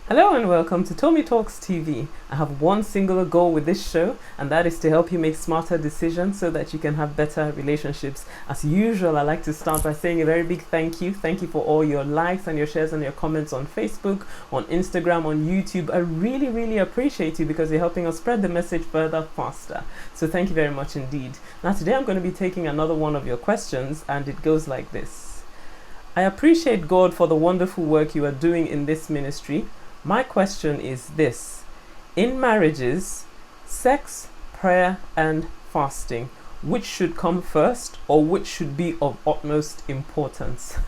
Hello and welcome to Tommy Talks TV. I have one singular goal with this show, and that is to help you make smarter decisions so that you can have better relationships. As usual, I like to start by saying a very big thank you. Thank you for all your likes and your shares and your comments on Facebook, on Instagram, on YouTube. I really appreciate you because you're helping us spread the message further faster. So thank you very much indeed. Now today I'm going to be taking another one of your questions, and it goes like this. I appreciate God for the wonderful work you are doing in this ministry. My question is this: in marriages, sex, prayer, and fasting, which should come first, or which should be of utmost importance?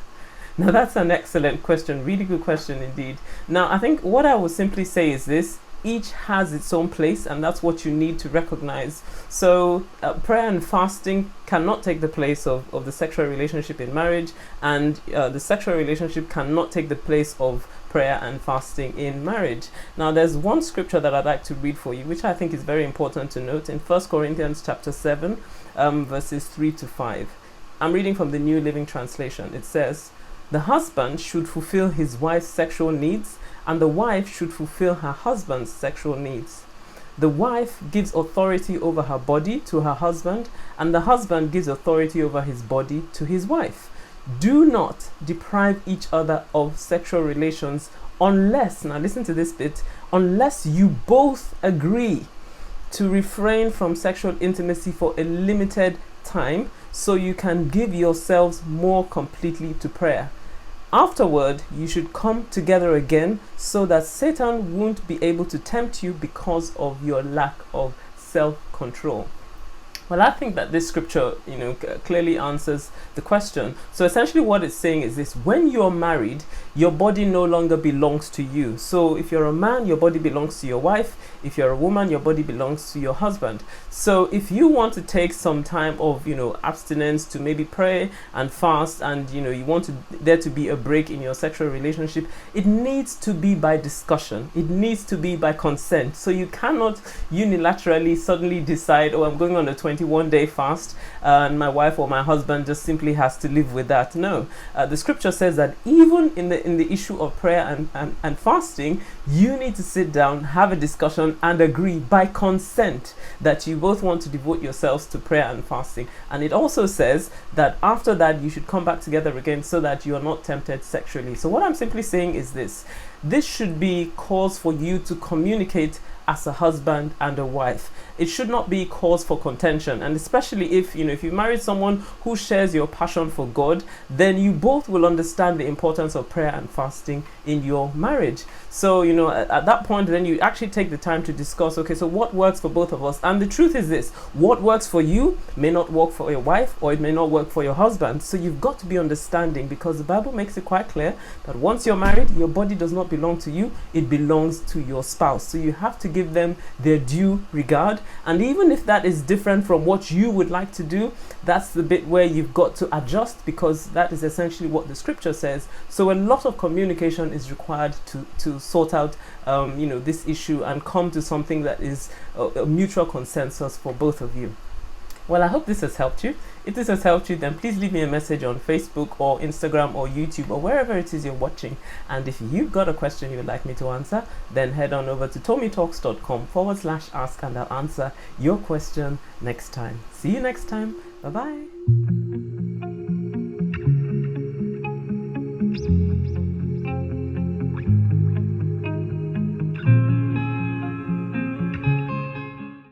Now, that's an excellent question, really good question indeed. Now, I think what I will simply say is this: each has its own place, and that's what you need to recognize. So prayer and fasting cannot take the place of the sexual relationship in marriage, and the sexual relationship cannot take the place of prayer and fasting in marriage. Now, there's one scripture that I'd like to read for you, which I think is very important to note, in 1 Corinthians chapter 7, verses 3 to 5. I'm reading from the New Living Translation. It says, "The husband should fulfill his wife's sexual needs, and the wife should fulfill her husband's sexual needs. The wife gives authority over her body to her husband, and the husband gives authority over his body to his wife. Do not deprive each other of sexual relations unless," now listen to this bit, "unless you both agree to refrain from sexual intimacy for a limited time, so you can give yourselves more completely to prayer. Afterward, you should come together again so that Satan won't be able to tempt you because of your lack of self-control." Well, I think that this scripture, clearly answers the question. So essentially what it's saying is this: when you're married, your body no longer belongs to you. So if you're a man, your body belongs to your wife. If you're a woman, your body belongs to your husband. So if you want to take some time of, abstinence to maybe pray and fast, and, you want there to be a break in your sexual relationship, it needs to be by discussion. It needs to be by consent. So you cannot unilaterally suddenly decide, oh, I'm going on a 21-day fast, and my wife or my husband just simply has to live with that. No, the scripture says that even in the issue of prayer and fasting, you need to sit down, have a discussion, and agree by consent that you both want to devote yourselves to prayer and fasting. And it also says that after that you should come back together again so that you are not tempted sexually. So what I'm simply saying is this should be cause for you to communicate as a husband and a wife. It should not be cause for contention, and especially if you married someone who shares your passion for God, then you both will understand the importance of prayer and fasting in your marriage. So at that point, then you actually take the time to discuss, okay, so what works for both of us? And the truth is this: what works for you may not work for your wife, or it may not work for your husband. So you've got to be understanding, because the Bible makes it quite clear that once you're married, your body does not belong to you, it belongs to your spouse. So you have to give them their due regard. And even if that is different from what you would like to do, that's the bit where you've got to adjust, because that is essentially what the scripture says. So a lot of communication is required to sort out this issue and come to something that is a mutual consensus for both of you. Well, I hope this has helped you. If this has helped you, then please leave me a message on Facebook or Instagram or YouTube or wherever it is you're watching. And if you've got a question you would like me to answer, then head on over to tommytalks.com/ask, and I'll answer your question next time. See you next time. Bye-bye.